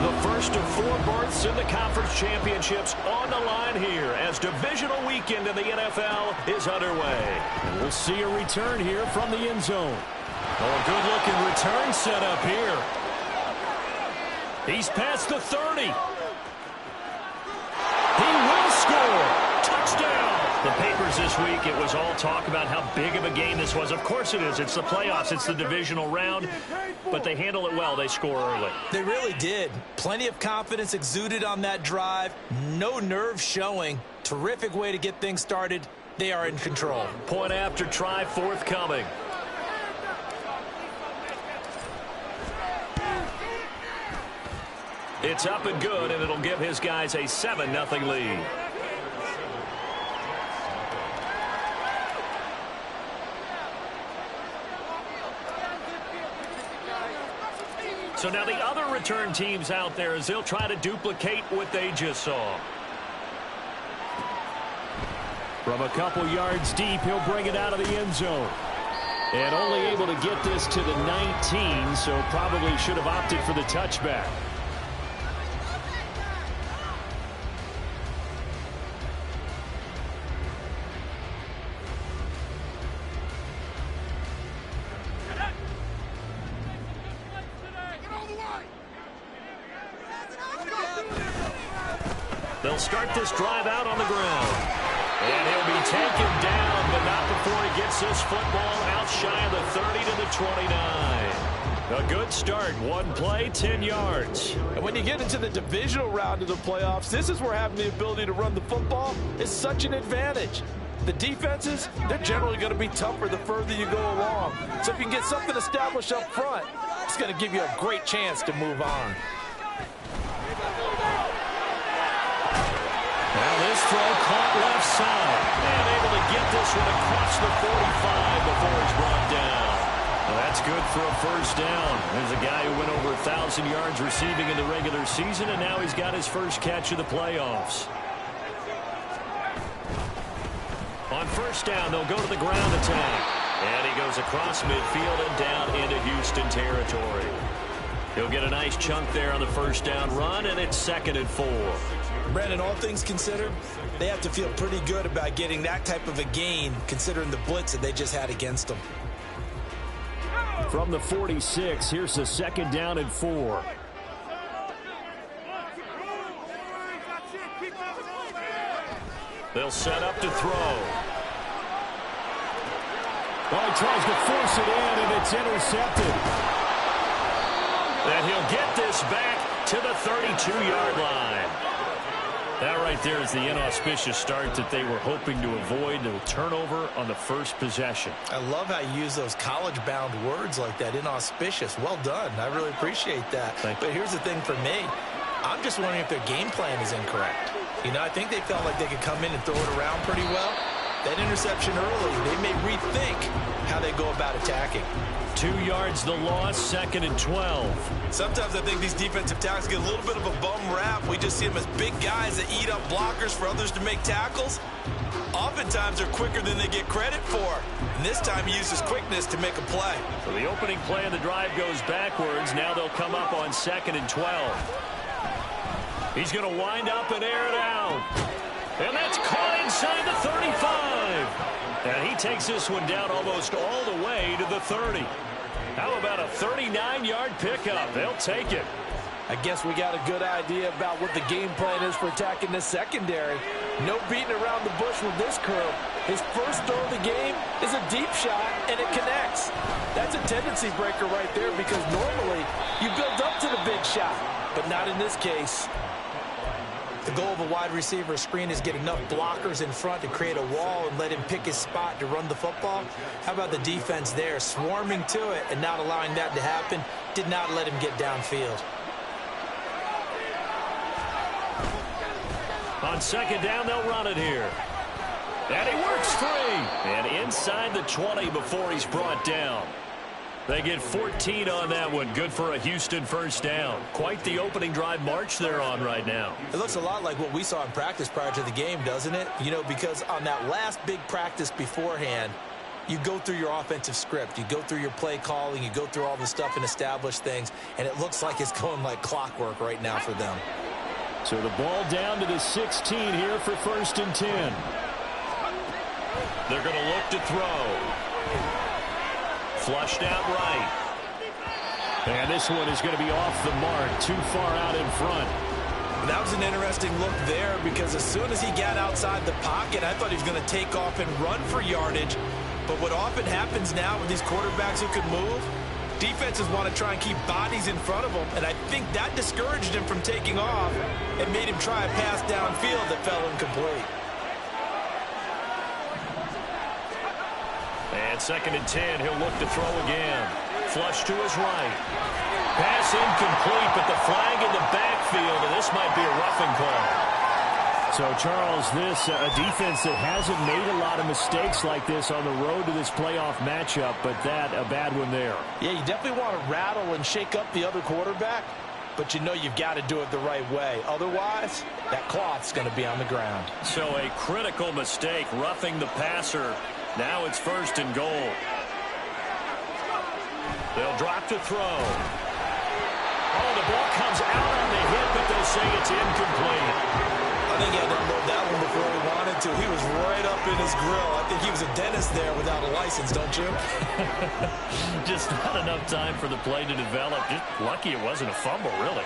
The first of 4 berths in the conference championships on the line here as divisional weekend in the NFL is underway. And we'll see a return here from the end zone. Oh, a good-looking return set up here. He's past the 30. He will score. Touchdown. The papers this week, it was all talk about how big of a game this was. Of course it is. It's the playoffs. It's the divisional round. But they handle it well. They score early. They really did. Plenty of confidence exuded on that drive. No nerve showing. Terrific way to get things started. They are in control. Point after try forthcoming. It's up and good, and it'll give his guys a 7-0 lead. So now the other return teams out there as they'll try to duplicate what they just saw. From a couple yards deep, he'll bring it out of the end zone. And only able to get this to the 19, so probably should have opted for the touchback. They'll start this drive out on the ground. And he'll be taken down, but not before he gets this football out shy of the 30 to the 29. A good start. One play, 10 yards. And when you get into the divisional round of the playoffs, this is where having the ability to run the football is such an advantage. The defenses, they're generally going to be tougher the further you go along. So if you can get something established up front, it's going to give you a great chance to move on. Now this throw caught left side. And able to get this one across the 45 before he's brought down. Well, that's good for a first down. There's a guy who went over 1,000 yards receiving in the regular season, and now he's got his first catch of the playoffs. On first down, they'll go to the ground attack. And he goes across midfield and down into Houston territory. He'll get a nice chunk there on the first down run, and it's 2nd and 4. Brandon, all things considered, they have to feel pretty good about getting that type of a gain, considering the blitz that they just had against them. From the 46, here's the 2nd down and 4. They'll set up to throw. Well, he tries to force it in, and it's intercepted. And he'll get this back to the 32-yard line. That right there is the inauspicious start that they were hoping to avoid. The turnover on the first possession. I love how you use those college-bound words like that, inauspicious. Well done. I really appreciate that. But here's the thing for me. I'm just wondering if their game plan is incorrect. You know, I think they felt like they could come in and throw it around pretty well. That interception early, they may rethink how they go about attacking. 2 yards the loss, 2nd and 12. Sometimes I think these defensive tackles get a little bit of a bum rap. We just see them as big guys that eat up blockers for others to make tackles. Oftentimes they're quicker than they get credit for. And this time he uses quickness to make a play. So the opening play of the drive goes backwards. Now they'll come up on 2nd and 12. He's going to wind up and air it out. And that's caught inside the 35. And he takes this one down almost all the way to the 30. How about a 39-yard pickup? They'll take it. I guess we got a good idea about what the game plan is for attacking this secondary. No beating around the bush with this curve. His first throw of the game is a deep shot, and it connects. That's a tendency breaker right there because normally you build up to the big shot, but not in this case. The goal of a wide receiver screen is get enough blockers in front to create a wall and let him pick his spot to run the football. How about the defense there, swarming to it and not allowing that to happen? Did not let him get downfield. On 2nd down, they'll run it here. And he works free. And inside the 20 before he's brought down. They get 14 on that one. Good for a Houston first down. Quite the opening drive march they're on right now. It looks a lot like what we saw in practice prior to the game, doesn't it? You know, because on that last big practice beforehand, You go through your offensive script. You go through your play calling. You go through all the stuff and establish things, and it looks like it's going like clockwork right now for them. So the ball down to the 16 here for 1st and 10. They're going to look to throw. Flushed out right. And this one is going to be off the mark, too far out in front. That was an interesting look there because as soon as he got outside the pocket, I thought he was going to take off and run for yardage. But what often happens now with these quarterbacks who can move, defenses want to try and keep bodies in front of them, and I think that discouraged him from taking off and made him try a pass downfield that fell incomplete. And 2nd and 10, he'll look to throw again. Flush to his right. Pass incomplete, but the flag in the backfield, and this might be a roughing call. So, Charles, this a defense that hasn't made a lot of mistakes like this on the road to this playoff matchup, but that a bad one there. Yeah, you definitely want to rattle and shake up the other quarterback, but you know you've got to do it the right way. Otherwise, that cloth's going to be on the ground. So a critical mistake, roughing the passer. Now it's 1st and goal. They'll drop to throw. Oh, the ball comes out on the hit, but they'll say it's incomplete. I think he had to unload that one before he wanted to. He was right up in his grill. I think he was a dentist there without a license, don't you? Just not enough time for the play to develop. Just lucky it wasn't a fumble, really.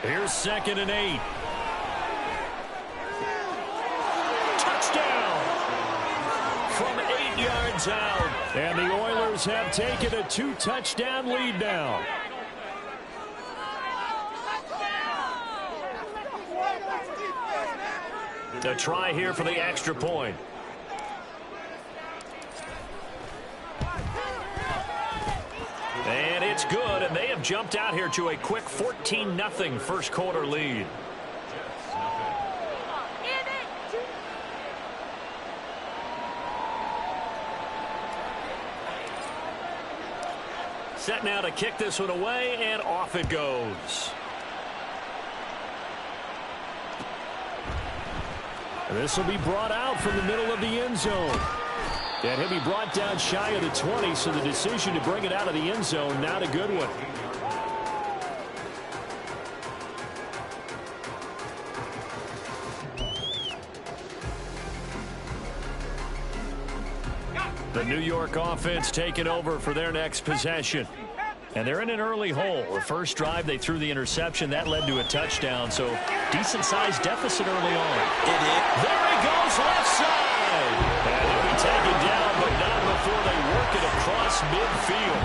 Here's 2nd and 8. Touchdown! From 8 yards out. And the Oilers have taken a 2-touchdown lead now. To try here for the extra point. And it's good, and they have jumped out here to a quick 14-0 first quarter lead. Set now to kick this one away, and off it goes. This will be brought out from the middle of the end zone. And he'll be brought down shy of the 20, so the decision to bring it out of the end zone, not a good one. The New York offense taking over for their next possession. And they're in an early hole. The first drive, they threw the interception. That led to a touchdown, so decent-sized deficit early on. It is. There he goes, left side. And he'll be taken down, but not before they work it across midfield.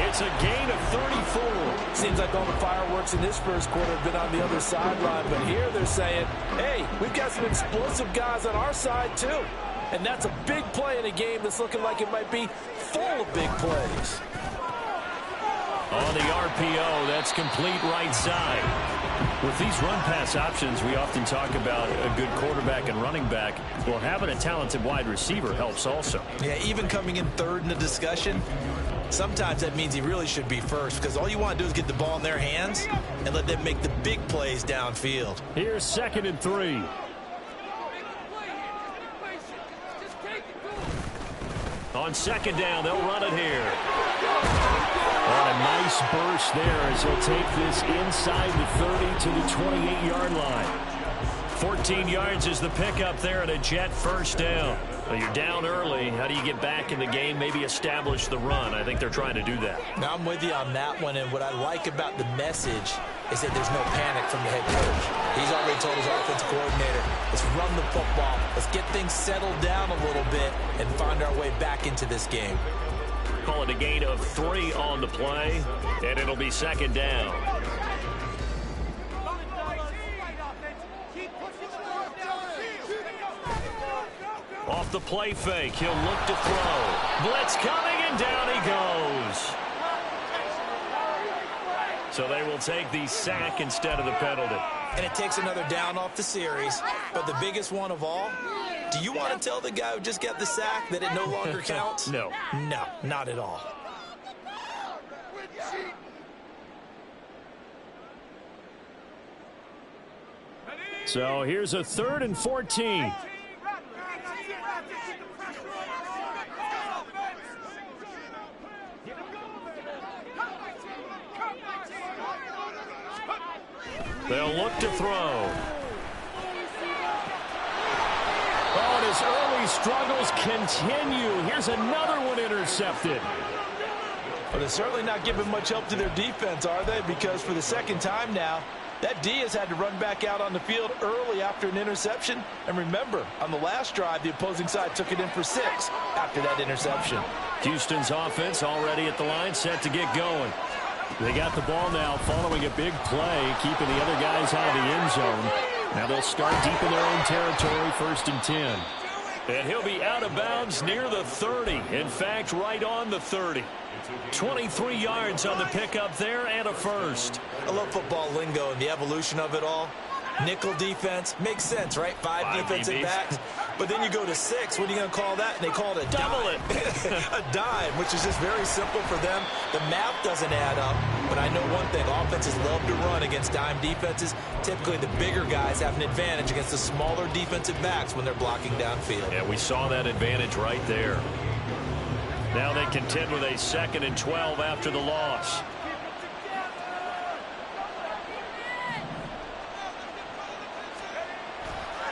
It's a gain of 34. Seems like all the fireworks in this first quarter have been on the other sideline, but here they're saying, hey, we've got some explosive guys on our side too. And that's a big play in a game that's looking like it might be full of big plays. On the RPO, that's complete right side. With these run-pass options, we often talk about a good quarterback and running back. Well, having a talented wide receiver helps also. Yeah, even coming in third in the discussion, sometimes that means he really should be first because all you want to do is get the ball in their hands and let them make the big plays downfield. Here's 2nd and 3. On 2nd down, they'll run it here. And a nice burst there as he'll take this inside the 30 to the 28-yard line. 14 yards is the pickup there and a Jet first down. Well, you're down early. How do you get back in the game, maybe establish the run? I think they're trying to do that. Now, I'm with you on that one, and what I like about the message is that there's no panic from the head coach. He's already told his offensive coordinator, let's run the football, let's get things settled down a little bit and find our way back into this game. Call it a gain of 3 on the play, and it'll be 2nd down. Off the play fake, he'll look to throw. Blitz coming, and down he goes. So they will take the sack instead of the penalty. And it takes another down off the series. But the biggest one of all, do you want to tell the guy who just got the sack that it no longer counts? No. No, not at all. So here's a 3rd and 14. They'll look to throw. Oh, and his early struggles continue. Here's another one intercepted. But they're certainly not giving much help to their defense, are they? Because for the second time now, that D has had to run back out on the field early after an interception. And remember, on the last drive, the opposing side took it in for 6 after that interception. Houston's offense already at the line, set to get going. They got the ball now following a big play, keeping the other guys out of the end zone. Now they'll start deep in their own territory, 1st and 10. And he'll be out of bounds near the 30. In fact, right on the 30. 23 yards on the pickup there and a first. I love football lingo and the evolution of it all. Nickel defense makes sense, right? 5 defensive DBs. backs. But then you go to 6. What are you going to call that? And they call it a Double dime. it. A dime, which is just very simple for them. The math doesn't add up. But I know one thing. Offenses love to run against dime defenses. Typically, the bigger guys have an advantage against the smaller defensive backs when they're blocking downfield. Yeah, we saw that advantage right there. Now they contend with a 2nd and 12 after the loss.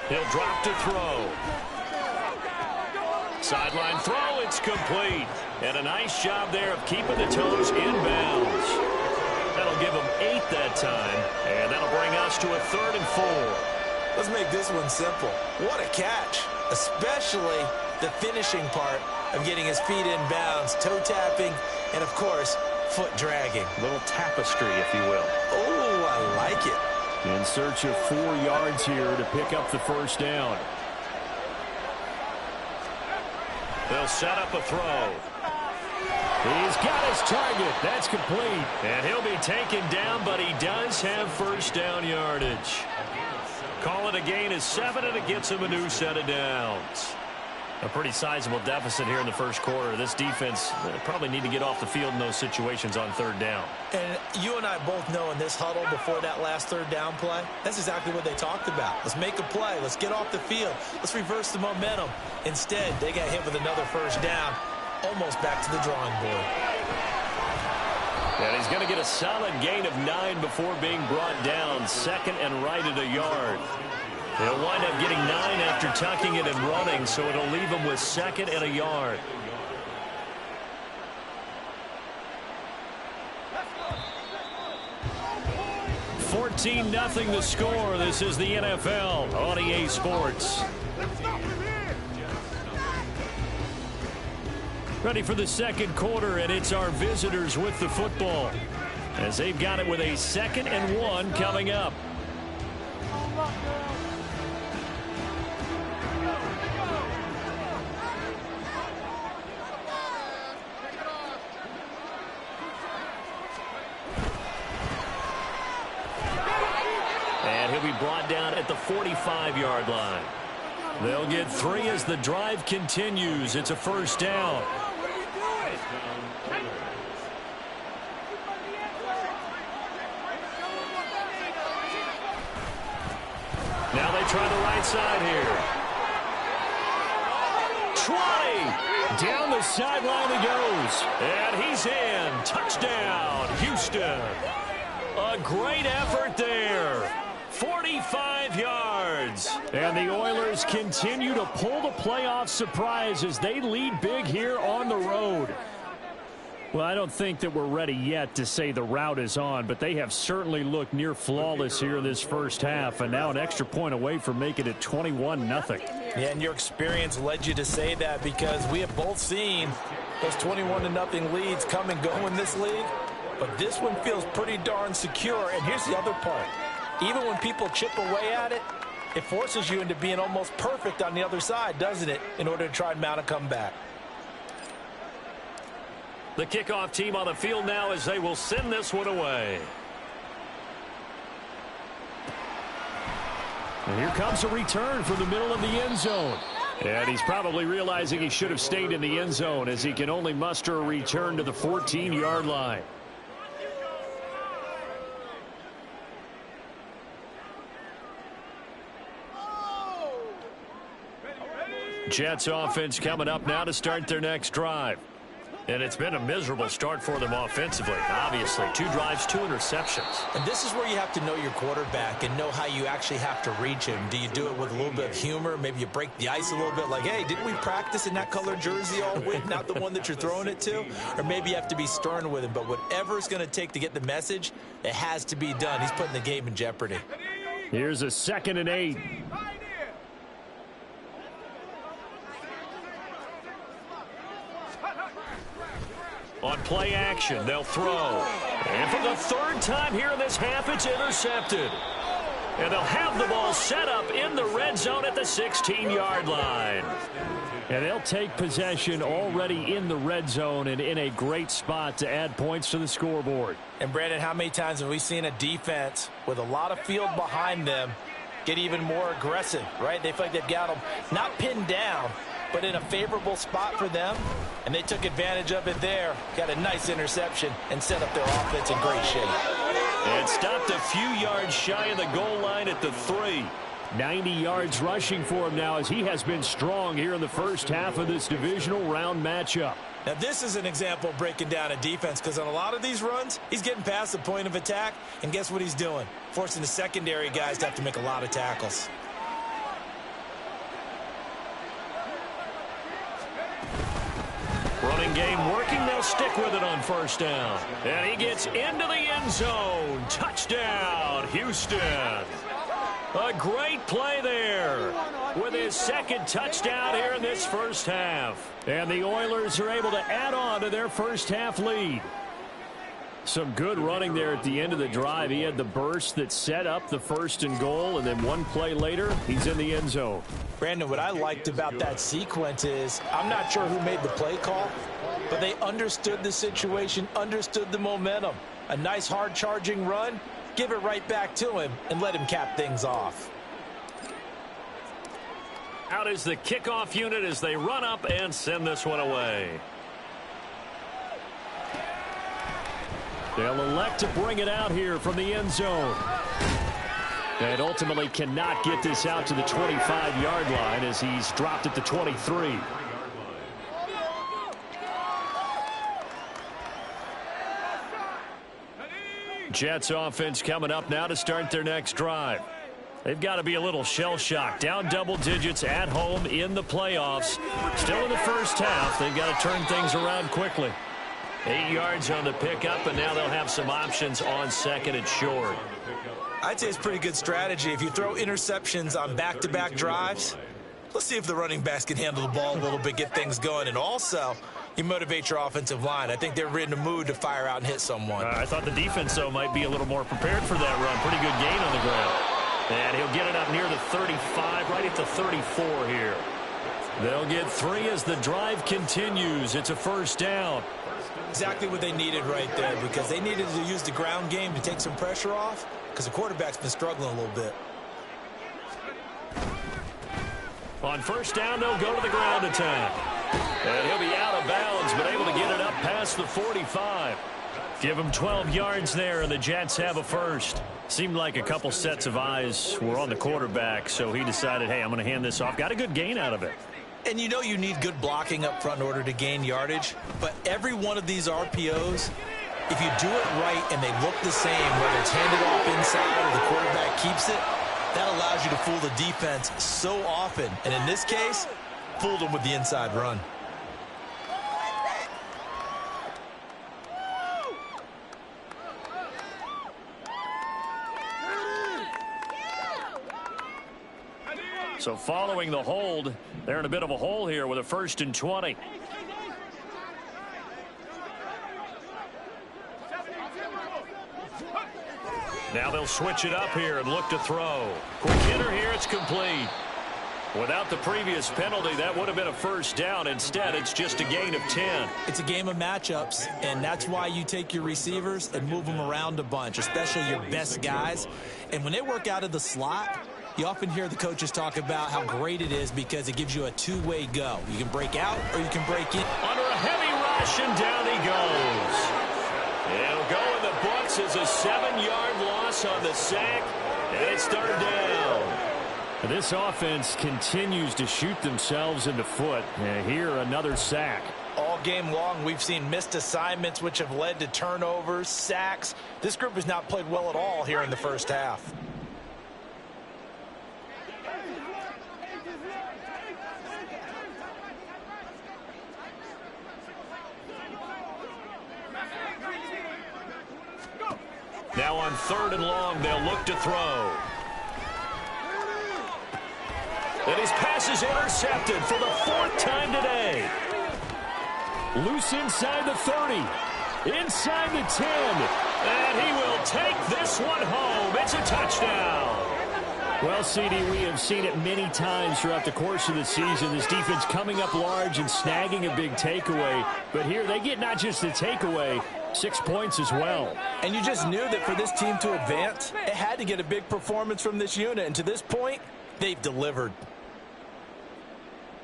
He'll drop to throw. Sideline throw, it's complete. And a nice job there of keeping the toes in bounds. That'll give them 8 that time. And that'll bring us to a 3rd and 4. Let's make this one simple. What a catch, especially the finishing part of getting his feet in bounds, toe tapping, and, of course, foot dragging. A little tapestry, if you will. Oh, I like it. In search of 4 yards here to pick up the 1st down. They'll set up a throw. He's got his target. That's complete. And he'll be taken down, but he does have 1st down yardage. Call it a gain of 7, and it gets him a new set of downs. A pretty sizable deficit here in the 1st quarter. This defense probably need to get off the field in those situations on 3rd down. And you and I both know in this huddle before that last 3rd down play, that's exactly what they talked about. Let's make a play. Let's get off the field. Let's reverse the momentum. Instead, they got hit with another 1st down, almost back to the drawing board. And he's going to get a solid gain of 9 before being brought down. 2nd and right at a yard. He'll wind up getting 9 after tucking it and running, so it'll leave him with 2nd and a yard. $14-0 the score. This is the NFL on EA Sports. Ready for the 2nd quarter, and it's our visitors with the football, as they've got it with a 2nd and 1 coming up. And he'll be brought down at the 45-yard line. They'll get 3 as the drive continues. It's a 1st down. Now they try the right side here. 20. Down the sideline he goes. And he's in. Touchdown, Houston. A great effort there. 45 yards. And the Oilers continue to pull the playoff surprise as they lead big here on the road. Well, I don't think that we're ready yet to say the route is on, but they have certainly looked near flawless here in this 1st half, and now an extra point away from making it 21-0. Yeah, and your experience led you to say that, because we have both seen those 21-0 leads come and go in this league. But this one feels pretty darn secure. And here's the other part. Even when people chip away at it, it forces you into being almost perfect on the other side, doesn't it, in order to try and mount a comeback. The kickoff team on the field now as they will send this one away. And here comes a return from the middle of the end zone. And he's probably realizing he should have stayed in the end zone, as he can only muster a return to the 14-yard line. Jets offense coming up now to start their next drive. And it's been a miserable start for them offensively. Obviously, 2 drives, 2 interceptions. And this is where you have to know your quarterback and know how you actually have to reach him. Do you do it with a little bit of humor? Maybe you break the ice a little bit like, hey, didn't we practice in that color jersey all week, not the one that you're throwing it to? Or maybe you have to be stern with him. But whatever it's going to take to get the message, it has to be done. He's putting the game in jeopardy. Here's a 2nd and 8. On play action, they'll throw. And for the 3rd time here in this half, it's intercepted. And they'll have the ball set up in the red zone at the 16-yard line. And they'll take possession already in the red zone and in a great spot to add points to the scoreboard. And, Brandon, how many times have we seen a defense with a lot of field behind them get even more aggressive, right? They feel like they've got them not pinned down, but in a favorable spot for them, and they took advantage of it there. Got a nice interception and set up their offense in great shape. And stopped a few yards shy of the goal line at the 3. 90 yards rushing for him now as he has been strong here in the first half of this divisional round matchup. Now, this is an example of breaking down a defense because on a lot of these runs, he's getting past the point of attack, and guess what he's doing? Forcing the secondary guys to have to make a lot of tackles. Running game working. They'll stick with it on 1st down. And he gets into the end zone. Touchdown, Houston. A great play there with his 2nd touchdown here in this first half. And the Oilers are able to add on to their first half lead. Some good running there at the end of the drive. He had the burst that set up the 1st and goal, and then 1 play later, he's in the end zone. Brandon, what I liked about that sequence is I'm not sure who made the play call, but they understood the situation, understood the momentum. A nice hard-charging run, give it right back to him, and let him cap things off. Out is the kickoff unit as they run up and send this one away. They'll elect to bring it out here from the end zone. And ultimately cannot get this out to the 25-yard line as he's dropped at the 23. Jets offense coming up now to start their next drive. They've got to be a little shell-shocked. Down double digits at home in the playoffs. Still in the first half. They've got to turn things around quickly. 8 yards on the pickup, and now they'll have some options on 2nd and short. I'd say it's pretty good strategy. If you throw interceptions on back-to-back drives, let's see if the running backs can handle the ball a little bit, get things going. And also, you motivate your offensive line. I think they're in the mood to fire out and hit someone. I thought the defense, though, might be a little more prepared for that run. Pretty good gain on the ground. And he'll get it up near the 35, right at the 34 here. They'll get 3 as the drive continues. It's a 1st down. Exactly what they needed right there, because they needed to use the ground game to take some pressure off, because the quarterback's been struggling a little bit. On 1st down, they'll go to the ground attack. And he'll be out of bounds, but able to get it up past the 45. Give him 12 yards there, and the Jets have a 1st. Seemed like a couple sets of eyes were on the quarterback, so he decided, hey, I'm going to hand this off. Got a good gain out of it. And you know you need good blocking up front in order to gain yardage, but every one of these RPOs, if you do it right and they look the same, whether it's handed off inside or the quarterback keeps it, that allows you to fool the defense so often. And in this case, fooled them with the inside run. So following the hold, they're in a bit of a hole here with a 1st and 20. Now they'll switch it up here and look to throw. Quick hitter here, it's complete. Without the previous penalty, that would have been a 1st down. Instead, it's just a gain of 10. It's a game of matchups, and that's why you take your receivers and move them around a bunch, especially your best guys. And when they work out of the slot, you often hear the coaches talk about how great it is because it gives you a two-way go. You can break out or you can break in. Under a heavy rush, and down he goes. It'll go in the books as a 7-yard loss on the sack, and it's 3rd down. This offense continues to shoot themselves in the foot. And here, another sack. All game long, we've seen missed assignments, which have led to turnovers, sacks. This group has not played well at all here in the first half. Now on 3rd and long, they'll look to throw. And his pass is intercepted for the 4th time today. Loose inside the 30. Inside the 10. And he will take this one home. It's a touchdown. Well, CD, we have seen it many times throughout the course of the season. This defense coming up large and snagging a big takeaway. But here they get not just the takeaway, 6 points as well. And you just knew that for this team to advance, it had to get a big performance from this unit. And to this point, they've delivered.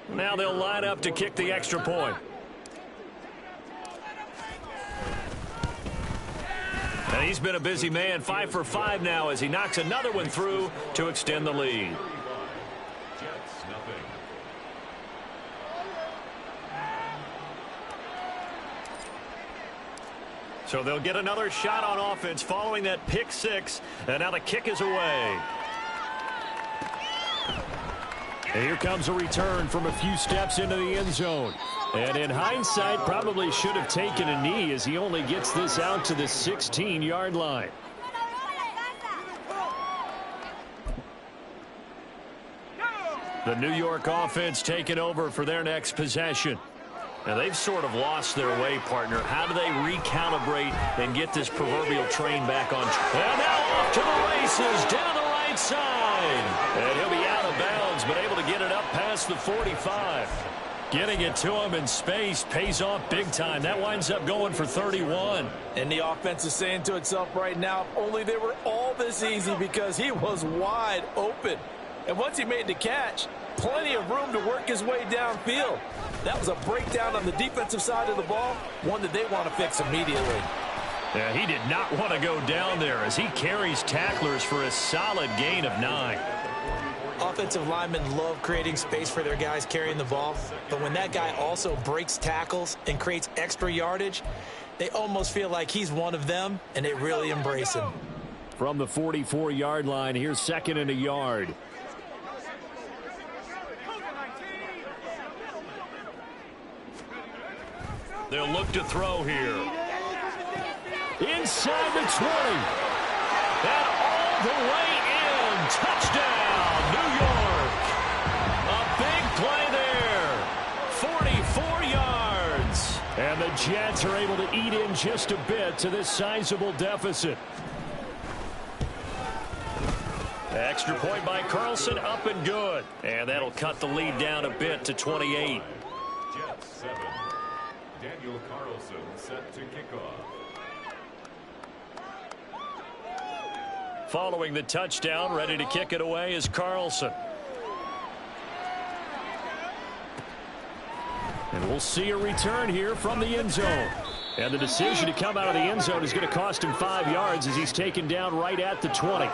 Now they'll line up to kick the extra point. And he's been a busy man, 5 for 5 now as he knocks another one through to extend the lead. So they'll get another shot on offense following that pick 6, and now the kick is away. And here comes a return from a few steps into the end zone. And in hindsight, probably should have taken a knee as he only gets this out to the 16-yard line. The New York offense taking over for their next possession. Now, they've sort of lost their way, partner. How do they recalibrate and get this proverbial train back on track? And now off to the races down the right side. And he'll be out of bounds, but able to get it up past the 45. Getting it to him in space pays off big time. That winds up going for 31. And the offense is saying to itself right now, if only they were all this easy, because he was wide open. And once he made the catch, plenty of room to work his way downfield. That was a breakdown on the defensive side of the ball, one that they want to fix immediately. Yeah, he did not want to go down there as he carries tacklers for a solid gain of 9. Offensive linemen love creating space for their guys carrying the ball, but when that guy also breaks tackles and creates extra yardage, they almost feel like he's one of them, and they really embrace him. From the 44-yard line, here's 2nd and a yard. They'll look to throw here. Inside the 20. And all the way in. Touchdown, New York. A big play there. 44 yards. And the Jets are able to eat in just a bit to this sizable deficit. Extra point by Carlson, up and good. And that'll cut the lead down a bit to 28. Jets 7. Daniel Carlson set to kickoff. Following the touchdown, ready to kick it away is Carlson. And we'll see a return here from the end zone. And the decision to come out of the end zone is going to cost him 5 yards as he's taken down right at the 20.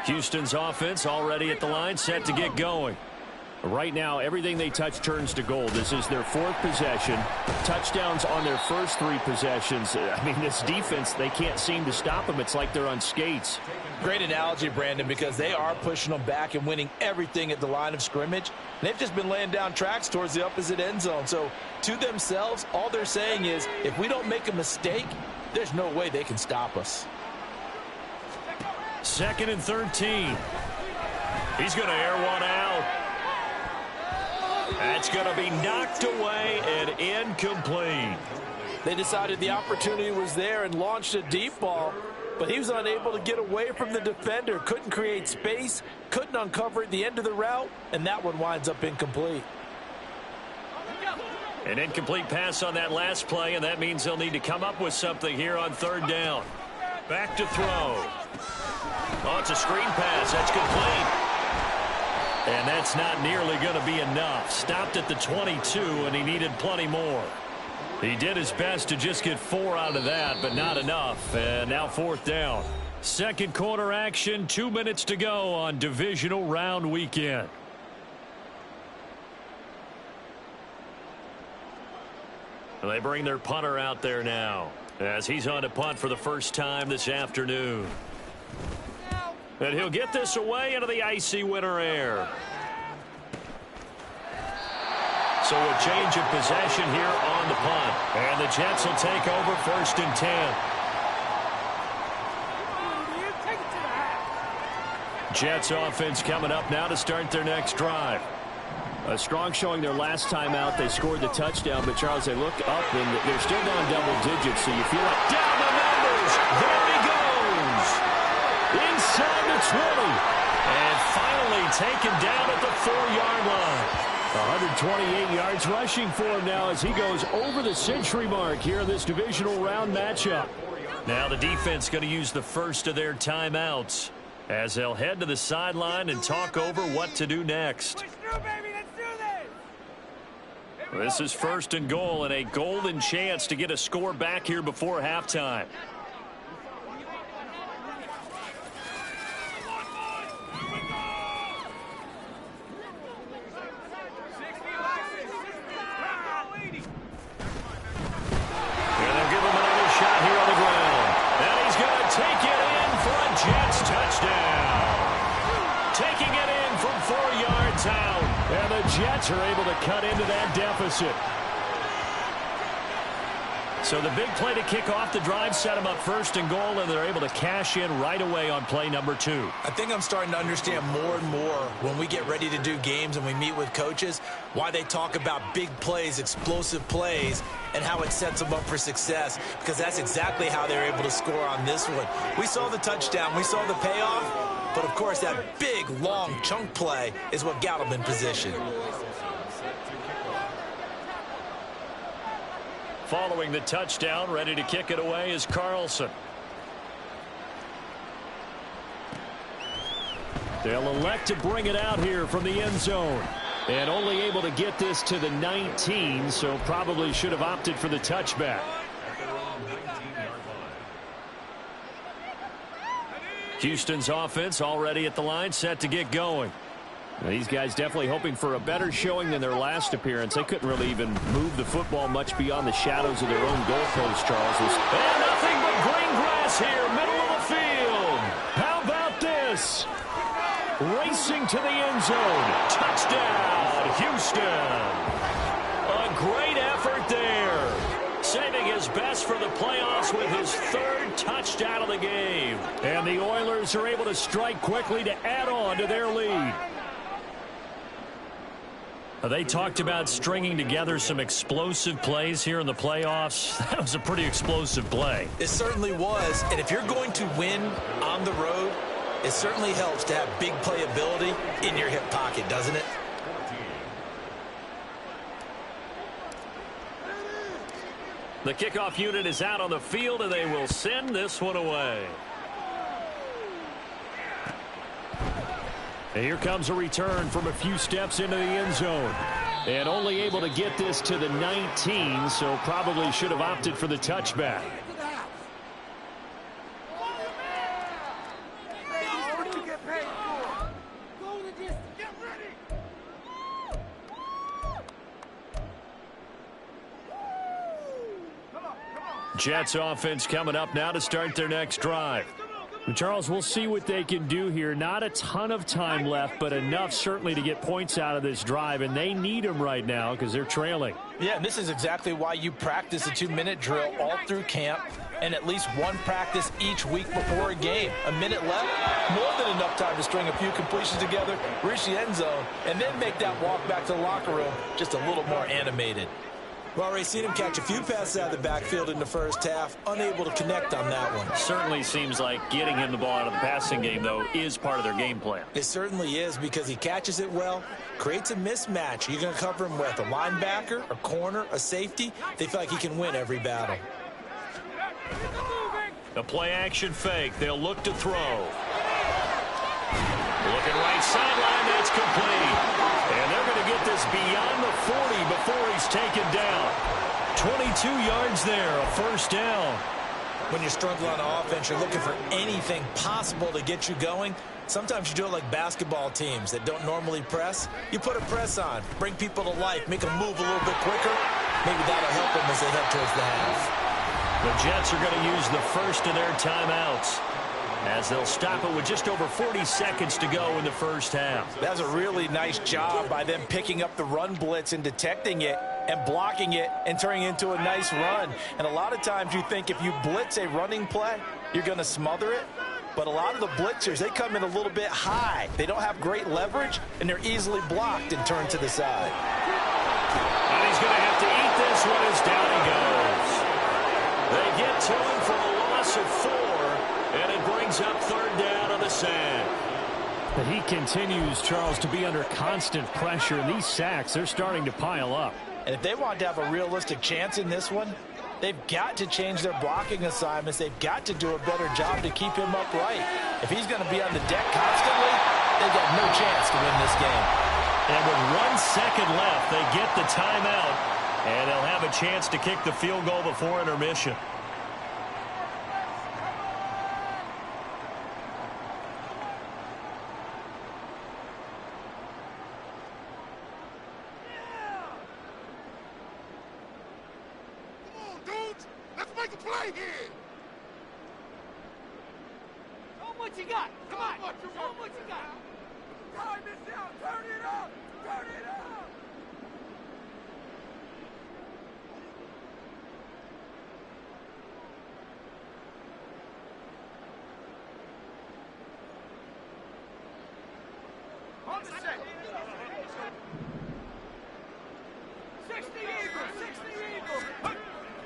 Houston's offense already at the line, set to get going. Right now, everything they touch turns to gold. This is their 4th possession. Touchdowns on their first 3 possessions. I mean, this defense, they can't seem to stop them. It's like they're on skates. Great analogy, Brandon, because they are pushing them back and winning everything at the line of scrimmage. They've just been laying down tracks towards the opposite end zone. So, to themselves, all they're saying is, if we don't make a mistake, there's no way they can stop us. 2nd and 13. He's going to air one out. That's going to be knocked away and incomplete. They decided the opportunity was there and launched a deep ball, but he was unable to get away from the defender, couldn't create space, couldn't uncover at the end of the route, and that one winds up incomplete. An incomplete pass on that last play, and that means they'll need to come up with something here on 3rd down. Back to throw. Oh, it's a screen pass. That's complete. And that's not nearly going to be enough. Stopped at the 22, and he needed plenty more. He did his best to just get 4 out of that, but not enough. And now 4th down. Second quarter action, 2 minutes to go on divisional round weekend. They bring their punter out there now as he's on to punt for the first time this afternoon. And he'll get this away into the icy winter air. So a change of possession here on the punt. And the Jets will take over 1st and 10. Jets offense coming up now to start their next drive. A strong showing their last time out. They scored the touchdown, but Charles, they look up and they're still down double digits, so you feel like down the numbers. There he goes. Inside the 20. And finally taken down at the 4-yard line. 128 yards rushing for him now as he goes over the century mark here in this divisional round matchup. Now the defense going to use the first of their timeouts as they'll head to the sideline and talk over what to do next. This is 1st and goal and a golden chance to get a score back here before halftime. And they'll give him another shot here on the ground. And he's going to take it in for a Jets touchdown. Taking it in from 4 yards out. And the Jets are able to cut into that deficit. So the big play to kick off the drive set them up 1st and goal, and they're able to cash in right away on play number 2. I think I'm starting to understand more and more when we get ready to do games and we meet with coaches why they talk about big plays, explosive plays, and how it sets them up for success, because that's exactly how they're able to score on this one. We saw the touchdown. We saw the payoff. But, of course, that big, long chunk play is what got them in position. Following the touchdown, ready to kick it away is Carlson. They'll elect to bring it out here from the end zone. And only able to get this to the 19, so probably should have opted for the touchback. Houston's offense already at the line, set to get going. Now, these guys definitely hoping for a better showing than their last appearance. They couldn't really even move the football much beyond the shadows of their own goalpost, Charles. And nothing but green grass here, middle of the field. How about this? Racing to the end zone. Touchdown, Houston. A great effort there. Saving his best for the playoffs with his 3rd touchdown of the game. And the Oilers are able to strike quickly to add on to their lead. They talked about stringing together some explosive plays here in the playoffs. That was a pretty explosive play. It certainly was. And if you're going to win on the road, it certainly helps to have big playability in your hip pocket, doesn't it? The kickoff unit is out on the field, and they will send this one away. And here comes a return from a few steps into the end zone. And only able to get this to the 19, so probably should have opted for the touchback. Jets offense coming up now to start their next drive. Charles, we'll see what they can do here. Not a ton of time left, but enough certainly to get points out of this drive, and they need them right now because they're trailing. Yeah, and this is exactly why you practice a 2-minute drill all through camp and at least one practice each week before a game. A minute left, more than enough time to string a few completions together, reach the end zone, and then make that walk back to the locker room just a little more animated. We've already seen him catch a few passes out of the backfield in the first half, unable to connect on that one. Certainly seems like getting him the ball out of the passing game, though, is part of their game plan. It certainly is, because he catches it well, creates a mismatch. You're going to cover him with a linebacker, a corner, a safety. They feel like he can win every battle. The play-action fake. They'll look to throw. Looking right sideline. That's complete. And they're going to get this beyond the 40 before he's taken down. 22 yards there, a first down. When you struggle on offense, you're looking for anything possible to get you going. Sometimes you do it like basketball teams that don't normally press. You put a press on, bring people to life, make them move a little bit quicker. Maybe that'll help them as they head towards the half. The Jets are going to use the first of their timeouts as they'll stop it with just over 40 seconds to go in the first half. That's a really nice job by them picking up the run blitz and detecting it and blocking it and turning it into a nice run. And a lot of times you think if you blitz a running play, you're going to smother it. But a lot of the blitzers, they come in a little bit high. They don't have great leverage, and they're easily blocked and turned to the side. And he's going to have to eat this one as down he goes. They get to him for a loss of 4, and it brings up third down on the sack. But he continues, Charles, to be under constant pressure, and these sacks, they're starting to pile up. And if they want to have a realistic chance in this one, they've got to change their blocking assignments. They've got to do a better job to keep him upright. If he's going to be on the deck constantly, they've got no chance to win this game. And with 1 second left, they get the timeout, and they'll have a chance to kick the field goal before intermission. What you got? Come on. Show them what you got. Time is down. Turn it up. Turn it up. On the set. 60 Eagles. 60 Eagles.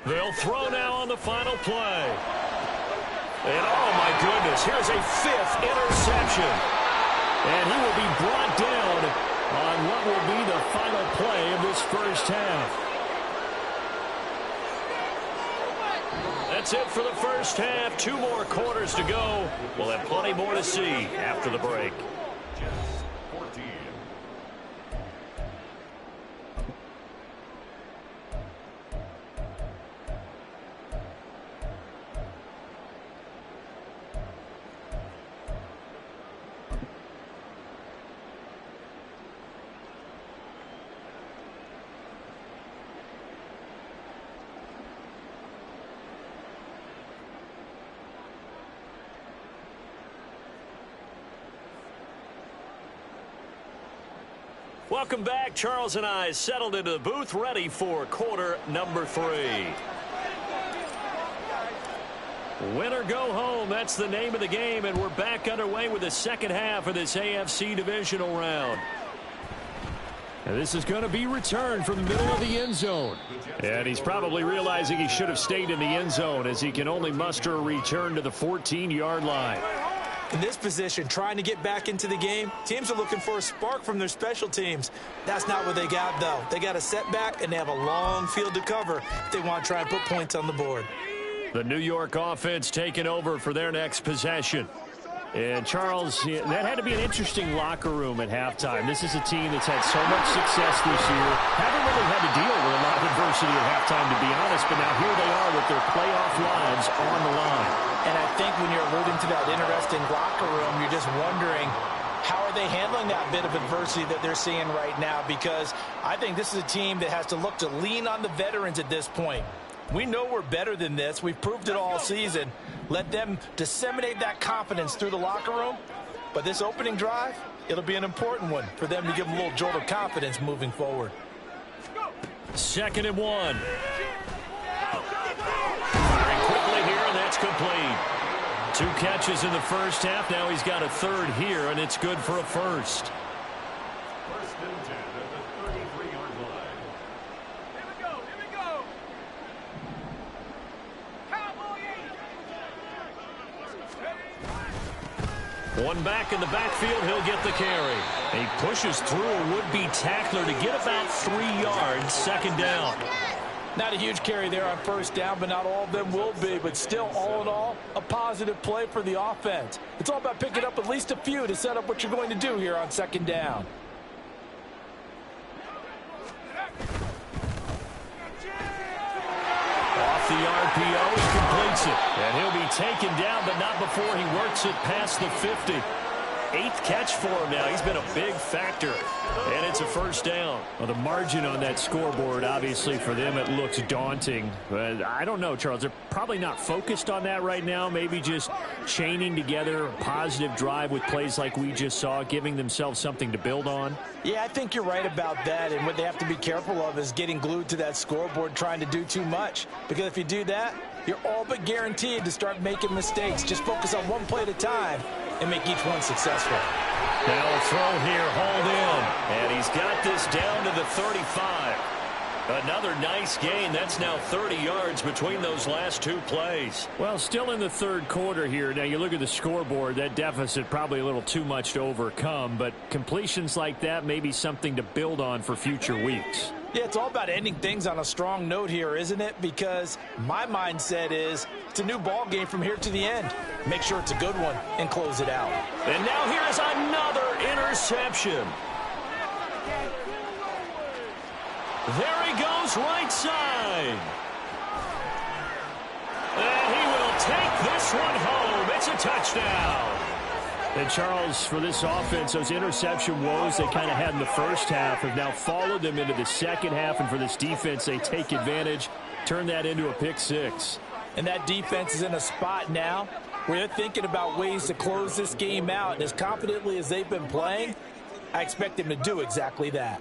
They'll throw now on the final play. And, oh, my goodness, here's a 5th interception. And he will be brought down on what will be the final play of this first half. That's it for the first half. 2 more quarters to go. We'll have plenty more to see after the break. Jets 14. Welcome back. Charles and I settled into the booth, ready for quarter number 3. Win or go home, that's the name of the game, and we're back underway with the second half of this AFC divisional round. And this is going to be returned from the middle of the end zone. And he's probably realizing he should have stayed in the end zone as he can only muster a return to the 14-yard line. In this position, trying to get back into the game, teams are looking for a spark from their special teams. That's not what they got, though. They got a setback, and they have a long field to cover if they want to try and put points on the board. The New York offense taking over for their next possession. And, Charles, that had to be an interesting locker room at halftime. This is a team that's had so much success this year. Haven't really had to deal with a lot of adversity at halftime, to be honest, but now here they are with their playoff lives on the line. And I think when you're alluding to that interesting locker room, you're just wondering, how are they handling that bit of adversity that they're seeing right now? Because I think this is a team that has to look to lean on the veterans at this point. We know we're better than this. We've proved it all season. Let them disseminate that confidence through the locker room. But this opening drive, it'll be an important one for them to give them a little jolt of confidence moving forward. 2nd and 1. Firing quickly here, and that's complete. 2 catches in the first half. Now he's got a 3rd here, and it's good for a first. 1st and 10 at the 33-yard line. Here we go. Here we go. Cowboy 8. One back in the backfield, he'll get the carry. He pushes through a would-be tackler to get about 3 yards, 2nd down. Not a huge carry there on 1st down, but not all of them will be. But still, all in all, a positive play for the offense. It's all about picking up at least a few to set up what you're going to do here on 2nd down. the RPO. He completes it. And he'll be taken down, but not before he works it past the 50. 8th catch for him now. He's been a big factor. And it's a first down. Well, the margin on that scoreboard, obviously, for them, it looks daunting. But I don't know, Charles. They're probably not focused on that right now. Maybe just chaining together a positive drive with plays like we just saw, giving themselves something to build on. Yeah, I think you're right about that. And what they have to be careful of is getting glued to that scoreboard trying to do too much. Because if you do that, you're all but guaranteed to start making mistakes. Just focus on one play at a time and make each one successful. Now a throw here, hauled in. And he's got this down to the 35. Another nice gain. That's now 30 yards between those last 2 plays. Well, still in the third quarter here. Now, you look at the scoreboard, that deficit probably a little too much to overcome, but completions like that may be something to build on for future weeks. Yeah, it's all about ending things on a strong note here, isn't it? Because my mindset is it's a new ball game from here to the end. Make sure it's a good one and close it out. And now here's another interception. There he goes, right side. And he will take this one home. It's a touchdown. And, Charles, for this offense, those interception woes they kind of had in the first half have now followed them into the second half. And for this defense, they take advantage, turn that into a pick 6. And that defense is in a spot now where they're thinking about ways to close this game out. And as confidently as they've been playing, I expect them to do exactly that.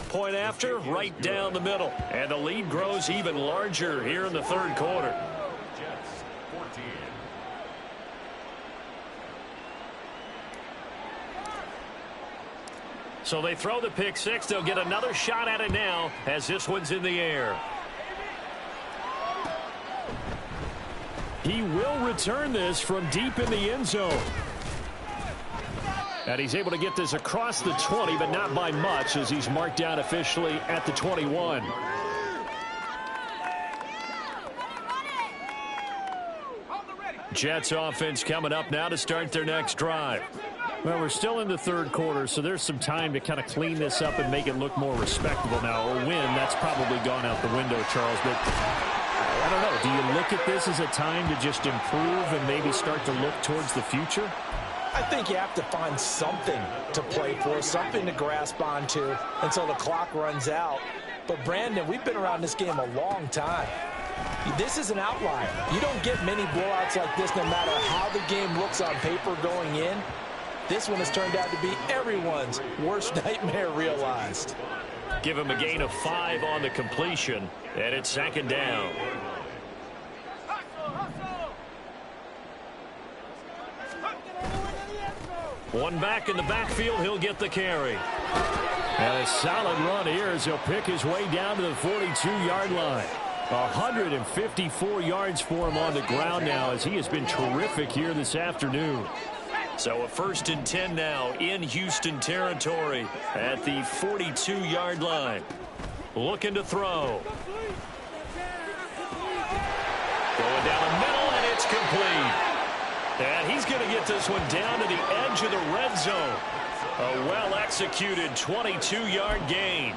Point after, right down the middle. And the lead grows even larger here in the third quarter. Jets 14. So they throw the pick 6. They'll get another shot at it now as this one's in the air. He will return this from deep in the end zone. And he's able to get this across the 20, but not by much, as he's marked down officially at the 21. Jets offense coming up now to start their next drive. Well, we're still in the third quarter, so there's some time to kind of clean this up and make it look more respectable now. A win, that's probably gone out the window, Charles, but I don't know. Do you look at this as a time to just improve and maybe start to look towards the future? I think you have to find something to play for, something to grasp onto until the clock runs out. But, Brandon, we've been around this game a long time. This is an outlier. You don't get many blowouts like this no matter how the game looks on paper going in. This one has turned out to be everyone's worst nightmare realized. Give him a gain of 5 on the completion, and it's second down. One back in the backfield, he'll get the carry. And a solid run here as he'll pick his way down to the 42-yard line. 154 yards for him on the ground now as he has been terrific here this afternoon. So a 1st and 10 now in Houston territory at the 42-yard line. Looking to throw. Going down the middle, and it's complete. And he's going to get this one down to the edge of the red zone. A well-executed 22-yard gain.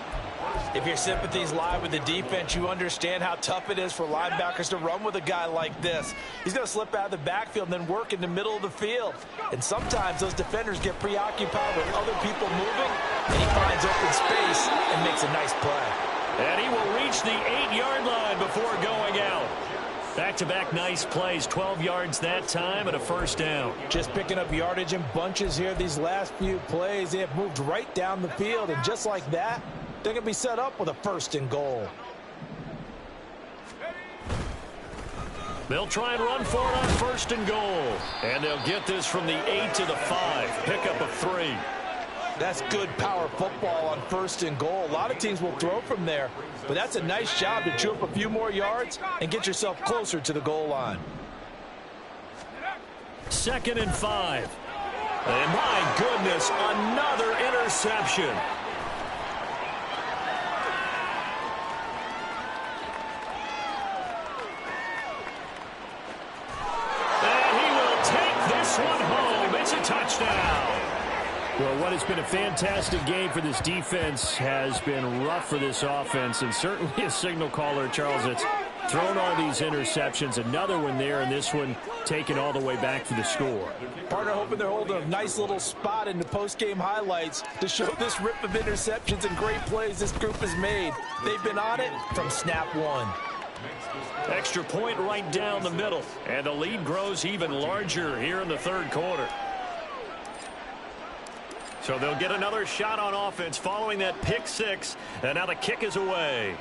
If your sympathies lie with the defense, you understand how tough it is for linebackers to run with a guy like this. He's going to slip out of the backfield and then work in the middle of the field. And sometimes those defenders get preoccupied with other people moving, and he finds open space and makes a nice play. And he will reach the 8-yard line before going out. Back-to-back nice plays, 12 yards that time and a first down. Just picking up yardage in bunches here these last few plays. They have moved right down the field, and just like that, they're going to be set up with a 1st and goal. They'll try and run for it on 1st and goal. And they'll get this from the 8 to the 5. Pickup of 3. That's good power football on 1st and goal. A lot of teams will throw from there, but that's a nice job to chew up a few more yards and get yourself closer to the goal line. 2nd and 5. And my goodness, another interception. And he will take this one home. It's a touchdown. Well, what what? It's been a fantastic game for this defense. Has been rough for this offense, and certainly a signal caller, Charles, that's thrown all these interceptions. Another one there, and this one taken all the way back for the score. Partner hoping they're holding a nice little spot in the post-game highlights to show this rip of interceptions and great plays this group has made. They've been on it from snap one. Extra point right down the middle, and the lead grows even larger here in the third quarter. So they'll get another shot on offense following that pick six, and now the kick is away.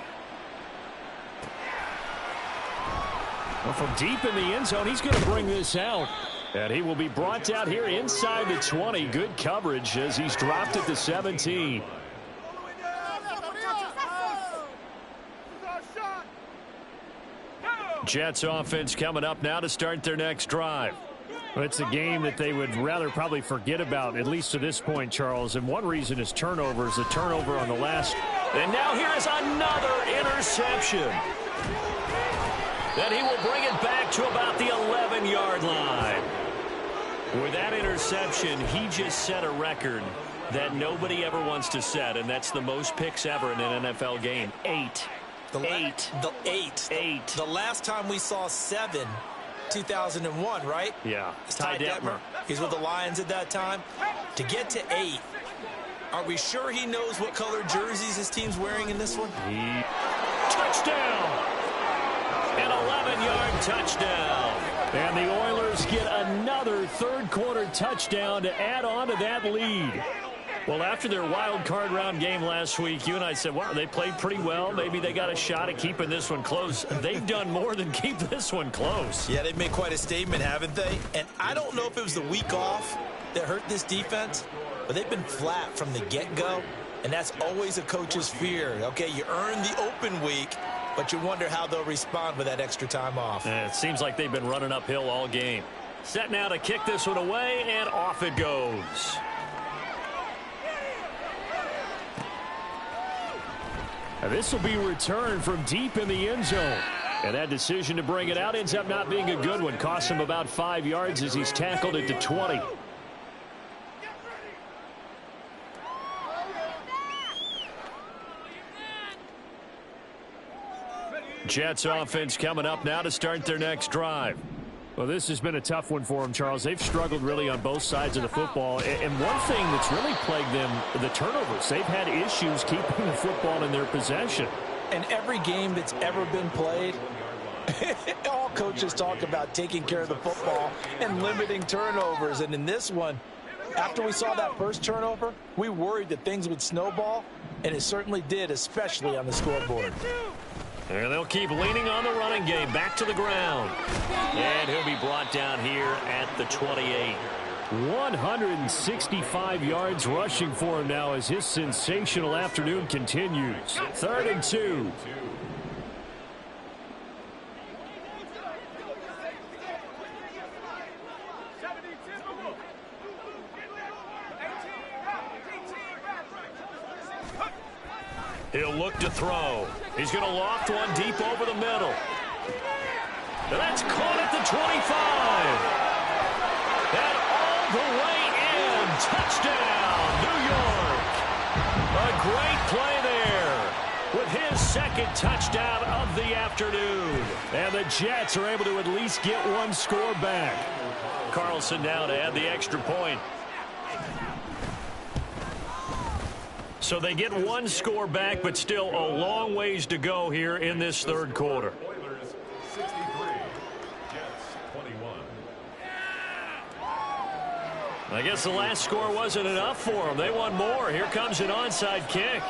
Well, from deep in the end zone, he's going to bring this out. And he will be brought out here inside the 20. Good coverage as he's dropped it to 17. Jets offense coming up now to start their next drive. Well, it's a game that they would rather probably forget about, at least to this point, Charles. And one reason is turnovers. The turnover on the last. And now here is another interception. Then he will bring it back to about the 11-yard line. With that interception, he just set a record that nobody ever wants to set, and that's the most picks ever in an NFL game. 8. The last time we saw 7, 2001, right? Yeah. It's Ty Detmer. He's with the Lions at that time. To get to 8, are we sure he knows what color jerseys his team's wearing in this one? Touchdown! An 11-yard touchdown. And the Oilers get another third-quarter touchdown to add on to that lead. Well, after their wild card round game last week, you and I said, wow, they played pretty well. Maybe they got a shot at keeping this one close. They've done more than keep this one close. Yeah, they've made quite a statement, haven't they? And I don't know if it was the week off that hurt this defense, but they've been flat from the get-go, and that's always a coach's fear. Okay, you earn the open week, but you wonder how they'll respond with that extra time off. It seems like they've been running uphill all game. Set now to kick this one away, and off it goes. And this will be returned from deep in the end zone. And that decision to bring it out ends up not being a good one. Costs him about 5 yards as he's tackled it to 20. Jets offense coming up now to start their next drive. Well, this has been a tough one for them, Charles. They've struggled really on both sides of the football. And one thing that's really plagued them, the turnovers. They've had issues keeping the football in their possession. And every game that's ever been played, all coaches talk about taking care of the football and limiting turnovers. And in this one, after we saw that first turnover, we worried that things would snowball, and it certainly did, especially on the scoreboard. And they'll keep leaning on the running game. Back to the ground. And he'll be brought down here at the 28. 165 yards rushing for him now as his sensational afternoon continues. 3rd and 2. He'll look to throw. He's going to loft one deep over the middle. And that's caught at the 25. And all the way in. Touchdown, New York. A great play there with his second touchdown of the afternoon. And the Jets are able to at least get one score back. Carlson now to add the extra point. So they get one score back, but still a long ways to go here in this third quarter. Oilers 63, Jets 21. I guess the last score wasn't enough for them. They want more. Here comes an onside kick.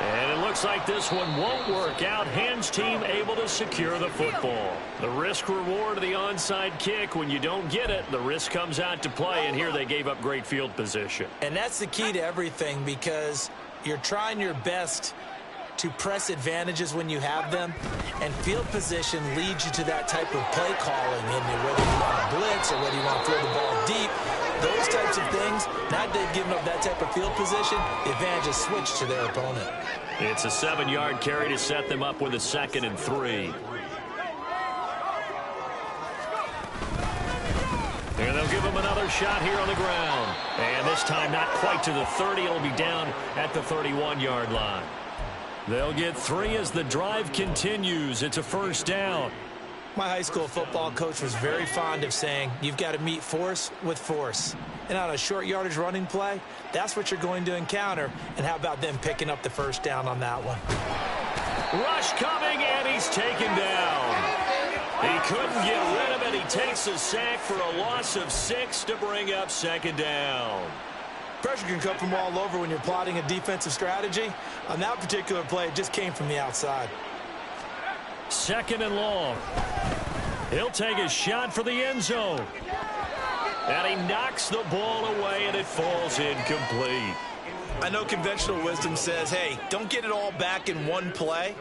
And it looks like this one won't work out. Hens team able to secure the football. The risk reward of the onside kick, when you don't get it, the risk comes out to play, and here they gave up great field position. And that's the key to everything, because you're trying your best to press advantages when you have them, and field position leads you to that type of play calling, and whether you want to blitz or whether you want to throw the ball deep, those types of things. Now that they've given up that type of field position, the advantage is switched to their opponent. It's a 7-yard carry to set them up with a 2nd and 3. And they'll give them another shot here on the ground. And this time not quite to the 30. It'll be down at the 31-yard line. They'll get 3 as the drive continues. It's a first down. My high school football coach was very fond of saying, you've got to meet force with force. And on a short yardage running play, that's what you're going to encounter. And how about them picking up the first down on that one? Rush coming, and he's taken down. He couldn't get rid of it. He takes a sack for a loss of 6 to bring up second down. Pressure can come from all over when you're plotting a defensive strategy. On that particular play, it just came from the outside. Second and long. He'll take a shot for the end zone. And he knocks the ball away, and it falls incomplete. I know conventional wisdom says, hey, don't get it all back in one play.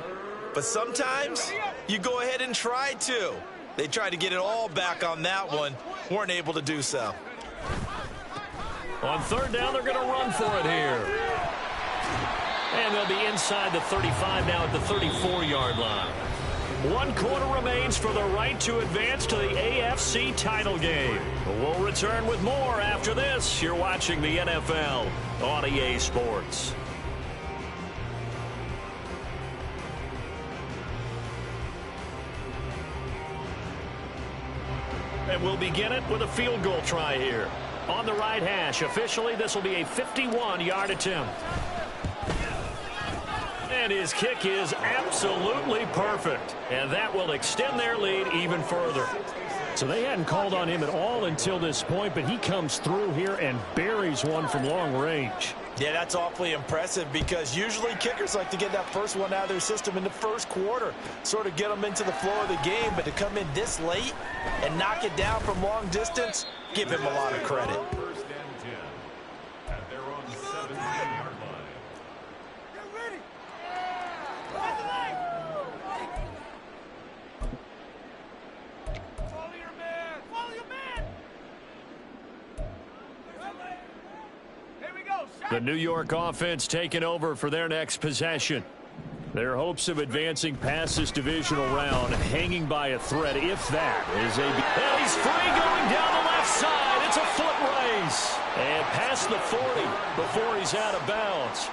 But sometimes you go ahead and try to. They tried to get it all back on that one. Weren't able to do so. On third down, they're going to run for it here. And they'll be inside the 35 now at the 34-yard line. 1 quarter remains for the right to advance to the AFC title game. We'll return with more after this. You're watching the NFL on EA Sports. And we'll begin it with a field goal try here. On the right hash, officially this will be a 51-yard attempt. And his kick is absolutely perfect. And that will extend their lead even further. So they hadn't called on him at all until this point, but he comes through here and buries one from long range. Yeah, that's awfully impressive because usually kickers like to get that first one out of their system in the first quarter, sort of get them into the flow of the game, but to come in this late and knock it down from long distance, give him a lot of credit. First and 10 at their own 17-yard line. Get ready. Follow your man. Follow your man. Here we go. The New York offense taking over for their next possession. Their hopes of advancing past this divisional round hanging by a thread, if that is a... And he's free going down the left side. It's a foot race. And past the 40 before he's out of bounds.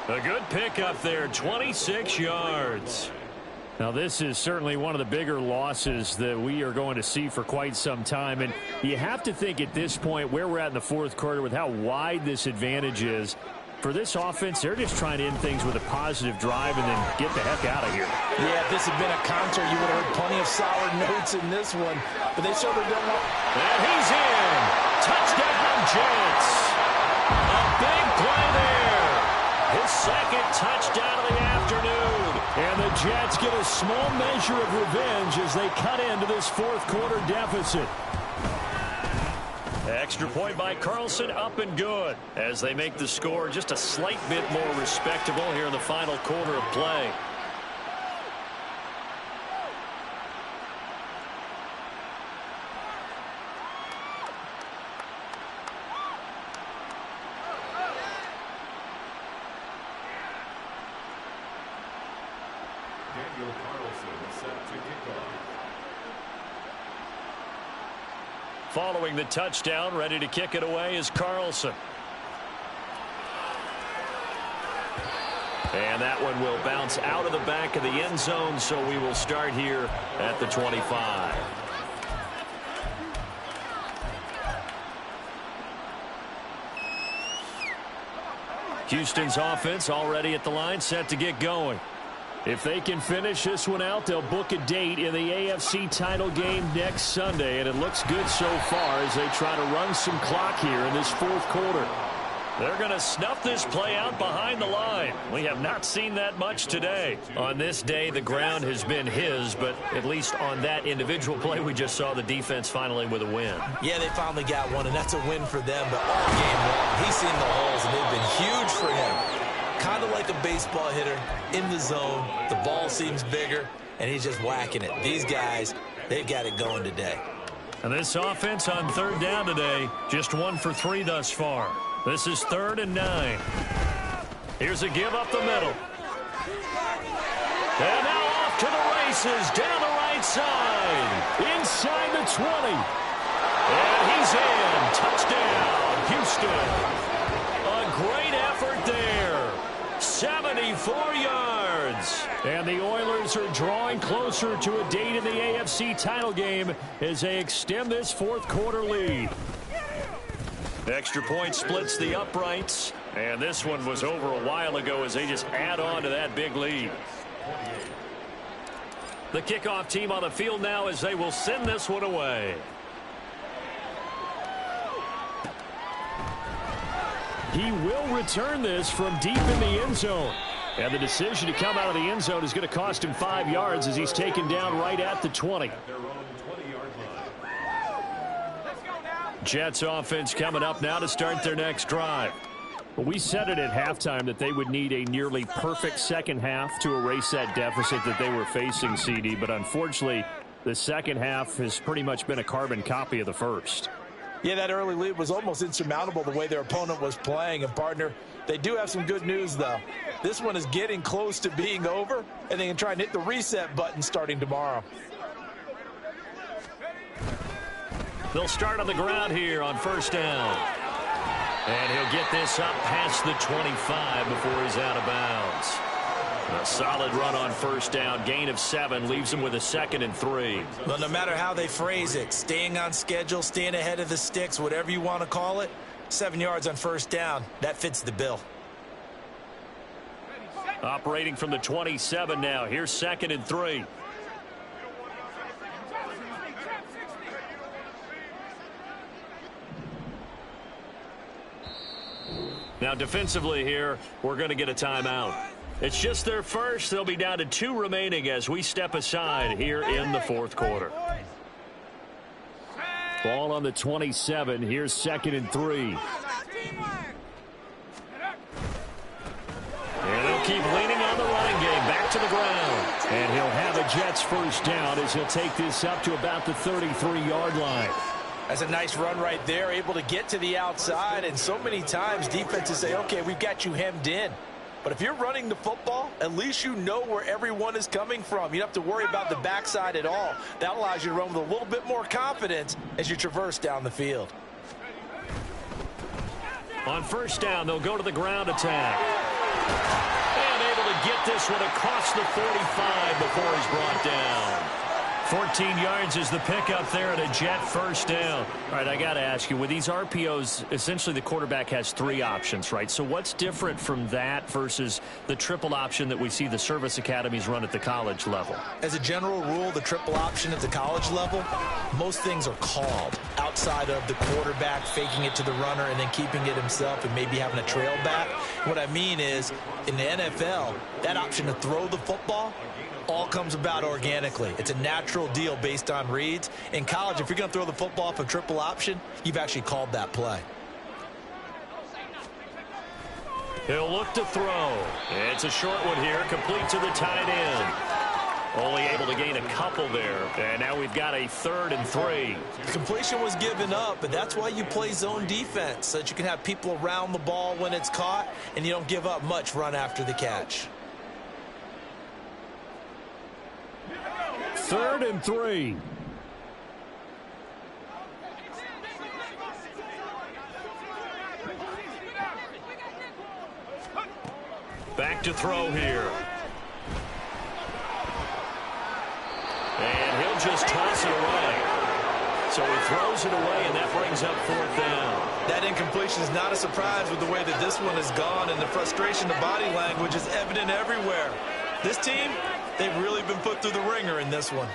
A good pickup there, 26 yards. Now, this is certainly one of the bigger losses that we are going to see for quite some time. And you have to think at this point where we're at in the fourth quarter with how wide this advantage is. For this offense, they're just trying to end things with a positive drive and then get the heck out of here. Yeah, if this had been a concert, you would have heard plenty of sour notes in this one. But they certainly don't want... And he's in. Touchdown, Jets. A big play there. His second touchdown of the afternoon. And the Jets get a small measure of revenge as they cut into this fourth quarter deficit. Extra point by Carlson, up and good as they make the score just a slight bit more respectable here in the final quarter of play. Daniel Carlson set to kick off. Following the touchdown, ready to kick it away is Carlson. And that one will bounce out of the back of the end zone, so we will start here at the 25. Houston's offense already at the line, set to get going. If they can finish this one out, they'll book a date in the AFC title game next Sunday, and it looks good so far as they try to run some clock here in this fourth quarter. They're going to snuff this play out behind the line. We have not seen that much today. On this day, the ground has been his, but at least on that individual play, we just saw the defense finally with a win. Yeah, they finally got one, and that's a win for them. But all game long, he's seen the holes, and they've been huge for him. Kind of like a baseball hitter in the zone. The ball seems bigger, and he's just whacking it. These guys, they've got it going today. And this offense on third down today, just 1 for 3 thus far. This is 3rd and 9. Here's a give up the middle. And now off to the races, down the right side. Inside the 20. And he's in. Touchdown, Houston. A great effort there. 74 yards. And the Oilers are drawing closer to a date in the AFC title game as they extend this fourth quarter lead. Extra point splits the uprights. And this one was over a while ago as they just add on to that big lead. The kickoff team on the field now as they will send this one away. He will return this from deep in the end zone. And the decision to come out of the end zone is going to cost him 5 yards as he's taken down right at the 20. Jets offense coming up now to start their next drive. Well, we said it at halftime that they would need a nearly perfect second half to erase that deficit that they were facing, CD. But unfortunately, the second half has pretty much been a carbon copy of the first. Yeah, that early lead was almost insurmountable the way their opponent was playing. And, partner, they do have some good news, though. This one is getting close to being over, and they can try and hit the reset button starting tomorrow. They'll start on the ground here on first down. And he'll get this up past the 25 before he's out of bounds. A solid run on first down. Gain of 7 leaves him with a 2nd and 3. Well, no matter how they phrase it, staying on schedule, staying ahead of the sticks, whatever you want to call it, 7 yards on first down, that fits the bill. Operating from the 27 now. Here's 2nd and 3. Now defensively here, we're going to get a timeout. It's just their first. They'll be down to 2 remaining as we step aside here in the fourth quarter. Ball on the 27. Here's 2nd and 3. And they'll keep leaning on the running game. Back to the ground. And he'll have a Jets first down as he'll take this up to about the 33-yard line. That's a nice run right there, able to get to the outside. And so many times defenses say, okay, we've got you hemmed in. But if you're running the football, at least you know where everyone is coming from. You don't have to worry about the backside at all. That allows you to run with a little bit more confidence as you traverse down the field. On first down, they'll go to the ground attack. And able to get this one across the 45 before he's brought down. 14 yards is the pickup there at a Jet first down. All right, I got to ask you, with these RPOs, essentially the quarterback has 3 options, right? So what's different from that versus the triple option that we see the service academies run at the college level? As a general rule, the triple option at the college level, most things are called outside of the quarterback faking it to the runner and then keeping it himself and maybe having a trail back. What I mean is, in the NFL, that option to throw the football all comes about organically. It's a natural deal based on reads. In college, if you're going to throw the football off a triple option, you've actually called that play. He'll look to throw. It's a short one here, complete to the tight end. Only able to gain a couple there. And now we've got a 3rd and 3. The completion was given up, but that's why you play zone defense, so that you can have people around the ball when it's caught, and you don't give up much run after the catch. 3rd and 3. Back to throw here. And he'll just toss it away. So he throws it away, and that brings up 4th down. That incompletion is not a surprise with the way that this one has gone, and the frustration, the body language is evident everywhere. This team, they've really been put through the ringer in this one.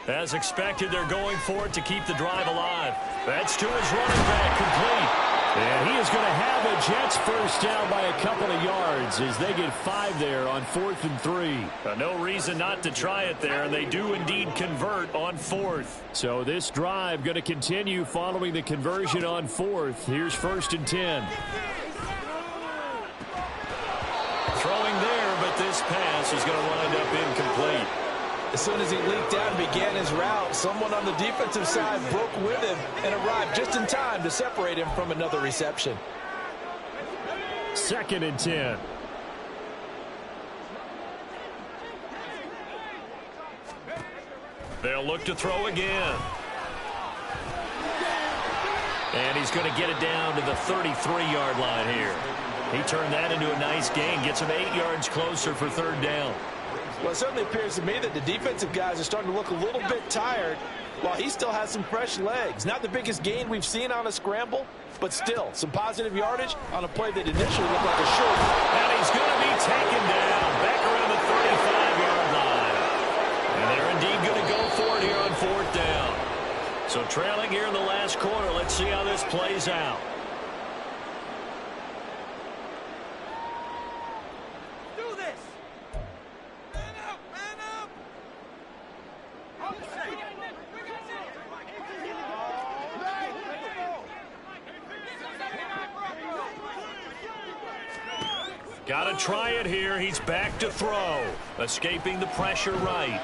As expected, they're going for it to keep the drive alive. That's to his running back, complete. And he is going to have a Jets first down by a couple of yards as they get 5 there on 4th and 3. No reason not to try it there, and they do indeed convert on 4th. So this drive going to continue following the conversion on 4th. Here's 1st and 10. Throwing there, but this pass is going to wind up incomplete. As soon as he leaked out and began his route, someone on the defensive side broke with him and arrived just in time to separate him from another reception. 2nd and 10. They'll look to throw again. And he's going to get it down to the 33-yard line here. He turned that into a nice gain. Gets him 8 yards closer for 3rd down. Well, it certainly appears to me that the defensive guys are starting to look a little bit tired while he still has some fresh legs. Not the biggest gain we've seen on a scramble, but still some positive yardage on a play that initially looked like a short. And he's going to be taken down back around the 35-yard line. And they're indeed going to go for it here on 4th down. So trailing here in the last quarter. Let's see how this plays out. Do this. Man up, man up. Got to try it here. He's back to throw. Escaping the pressure right.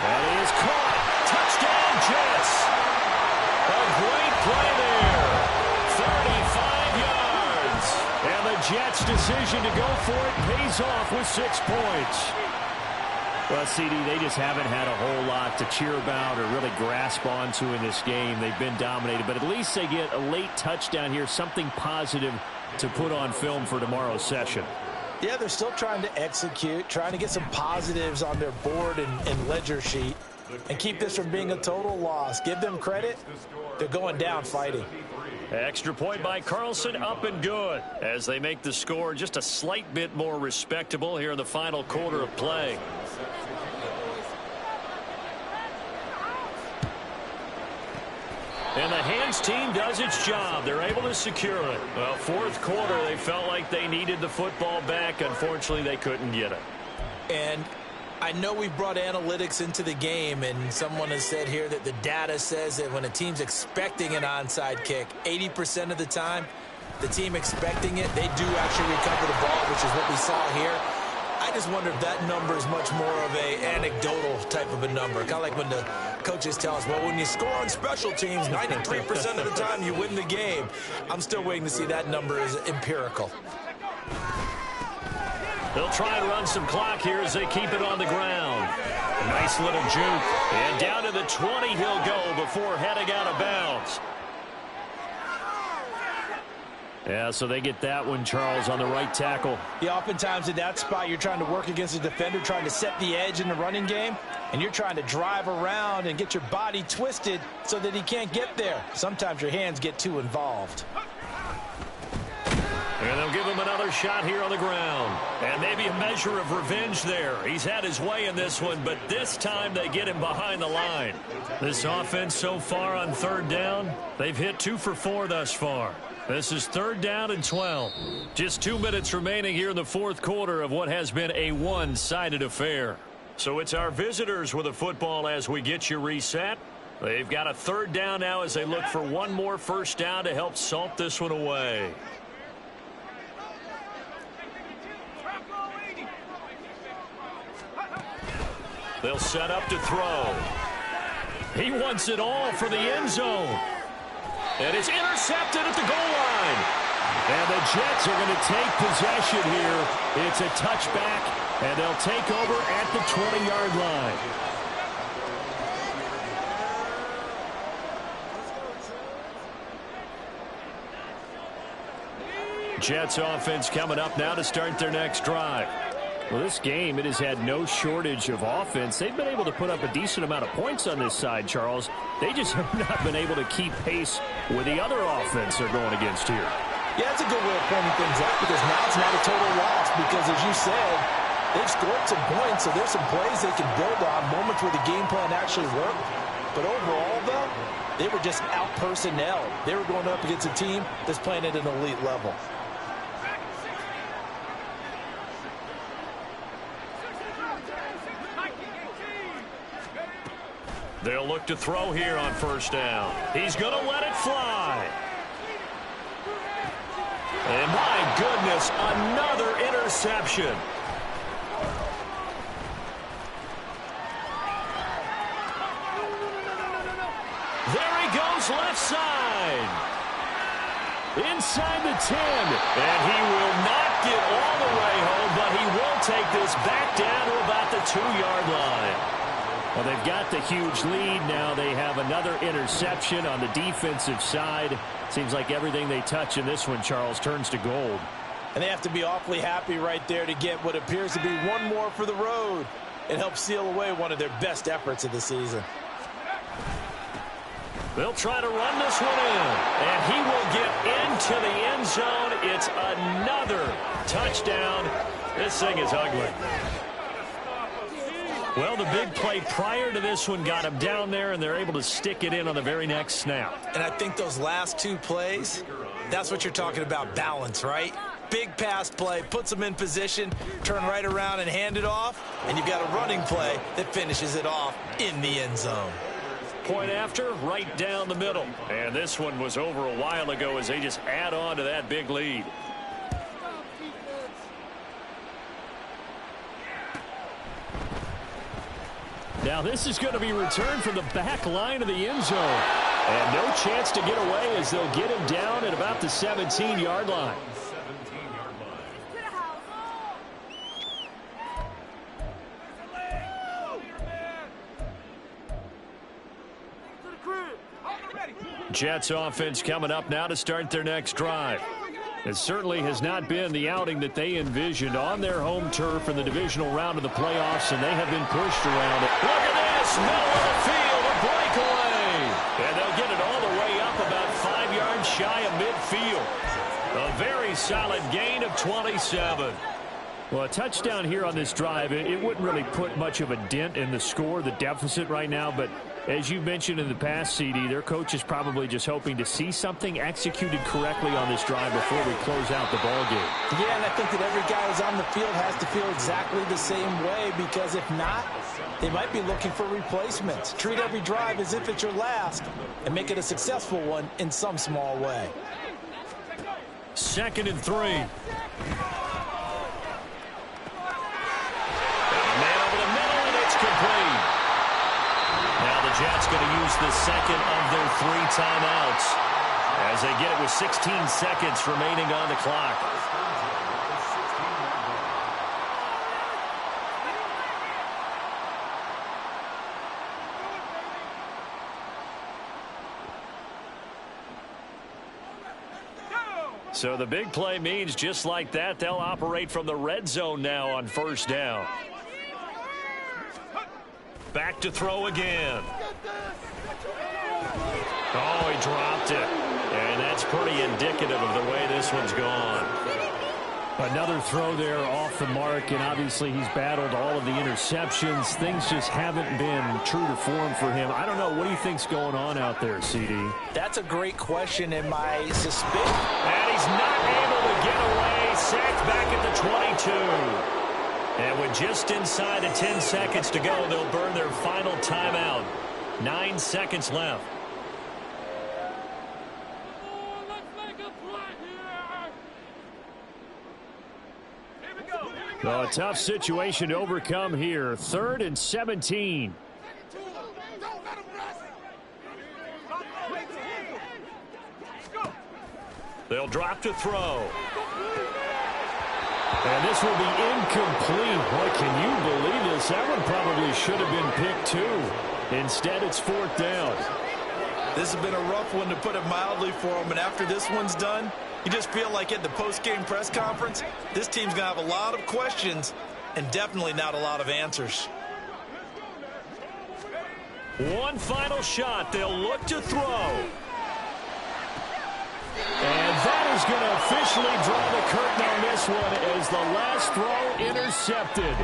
That is caught. Touchdown, Jets. A great play there. 35 yards. And the Jets' decision to go for it pays off with 6 points. Well, CD, they just haven't had a whole lot to cheer about or really grasp onto in this game. They've been dominated, but at least they get a late touchdown here, something positive to put on film for tomorrow's session. Yeah, they're still trying to execute, trying to get some positives on their board and ledger sheet and keep this from being a total loss. Give them credit. They're going down fighting. Extra point by Carlson, up and good, as they make the score just a slight bit more respectable here in the final quarter of play. And the hands team does its job. They're able to secure it. Well, 4th quarter, they felt like they needed the football back. Unfortunately, they couldn't get it. And I know we've brought analytics into the game, and someone has said here that the data says that when a team's expecting an onside kick, 80% of the time, the team expecting it, they do actually recover the ball, which is what we saw here. I just wonder if that number is much more of a anecdotal type of a number. Kind of like when the coaches tell us, well, when you score on special teams, 93% of the time you win the game. I'm still waiting to see that number is empirical. They'll try and run some clock here as they keep it on the ground. Nice little juke. And down to the 20 he'll go before heading out of bounds. Yeah, so they get that one, Charles, on the right tackle. Yeah, oftentimes in that spot, you're trying to work against a defender, trying to set the edge in the running game, and you're trying to drive around and get your body twisted so that he can't get there. Sometimes your hands get too involved. And they'll give him another shot here on the ground. And maybe a measure of revenge there. He's had his way in this one, but this time they get him behind the line. This offense so far on 3rd down, they've hit 2 for 4 thus far. This is 3rd down and 12. Just 2 minutes remaining here in the 4th quarter of what has been a one-sided affair. So it's our visitors with the football as we get you reset. They've got a 3rd down now as they look for one more first down to help salt this one away. They'll set up to throw. He wants it all for the end zone. And it's intercepted at the goal line. And the Jets are going to take possession here. It's a touchback, and they'll take over at the 20-yard line. Jets offense coming up now to start their next drive. Well, this game, it has had no shortage of offense. They've been able to put up a decent amount of points on this side, Charles. They just have not been able to keep pace with the other offense they're going against here. Yeah, that's a good way of pointing things out because now it's not a total loss because, as you said, they've scored some points, so there's some plays they can build on, moments where the game plan actually worked. But overall, though, they were just out-personnel. They were going up against a team that's playing at an elite level. They'll look to throw here on 1st down. He's going to let it fly. And my goodness, another interception. There he goes left side. inside the 10. And he will not get all the way home, but he will take this back down to about the 2-yard line. Well, they've got the huge lead. Now they have another interception on the defensive side. Seems like everything they touch in this one, Charles, turns to gold. And they have to be awfully happy right there to get what appears to be one more for the road. It helps seal away one of their best efforts of the season. They'll try to run this one in, and he will get into the end zone. It's another touchdown. This thing is ugly. Well, the big play prior to this one got him down there, and they're able to stick it in on the very next snap. And I think those last 2 plays, that's what you're talking about, balance, right? Big pass play, puts them in position, turn right around and hand it off, and you've got a running play that finishes it off in the end zone. Point after, right down the middle. And this one was over a while ago as they just add on to that big lead. Now this is going to be returned from the back line of the end zone. And no chance to get away as they'll get him down at about the 17-yard line. Jets offense coming up now to start their next drive. It certainly has not been the outing that they envisioned on their home turf in the divisional round of the playoffs, and they have been pushed around it. Look at this, middle of the field, a breakaway. And they'll get it all the way up about 5 yards shy of midfield. A very solid gain of 27. Well, a touchdown here on this drive, it wouldn't really put much of a dent in the score, the deficit right now, but as you mentioned in the past, CD, their coach is probably just hoping to see something executed correctly on this drive before we close out the ball game. Yeah, and I think that every guy who's on the field has to feel exactly the same way, because if not, they might be looking for replacements. Treat every drive as if it's your last and make it a successful one in some small way. 2nd and 3. Jets going to use the second of their 3 timeouts as they get it with 16 seconds remaining on the clock. So the big play means just like that, they'll operate from the red zone now on 1st down. Back to throw again. Oh, he dropped it. And that's pretty indicative of the way this one's gone. Another throw there off the mark, and obviously he's battled all of the interceptions. Things just haven't been true to form for him. I don't know. What do you think's going on out there, CD? That's a great question, and my suspicion. And he's not able to get away. Sacked back at the 22. And with just inside the 10 seconds to go, they'll burn their final timeout. 9 seconds left. Well, a tough situation to overcome here. 3rd and 17. They'll drop to throw. And this will be incomplete. Boy, can you believe this? That one probably should have been picked too. Instead, it's 4th down. This has been a rough one, to put it mildly, for them. And after this one's done, you just feel like at the post-game press conference, this team's going to have a lot of questions and definitely not a lot of answers. One final shot. They'll look to throw. And that is going to officially draw the curtain on this one as the last throw intercepted.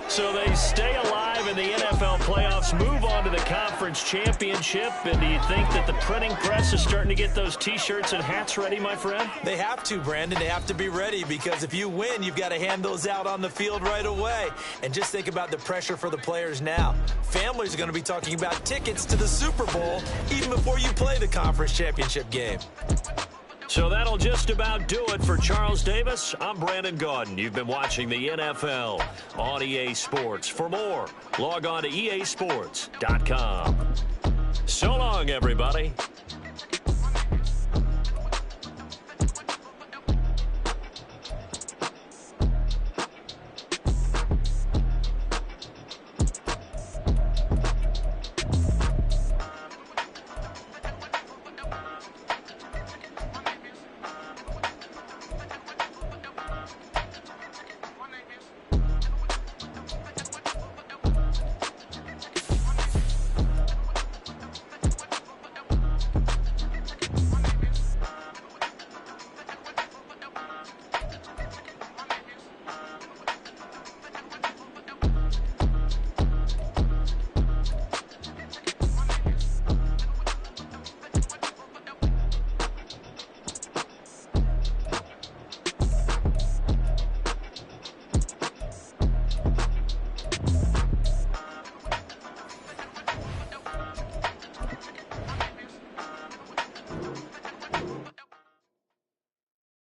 So they stay alive in the NFL playoffs, move on to the conference championship. And do you think that the printing press is starting to get those T-shirts and hats ready, my friend? They have to, Brandon. They have to be ready, because if you win, you've got to hand those out on the field right away. And just think about the pressure for the players now. Families are going to be talking about tickets to the Super Bowl even before you play the conference championship game. So that'll just about do it for Charles Davis. I'm Brandon Gaudin. You've been watching the NFL on EA Sports. For more, log on to easports.com. So long, everybody.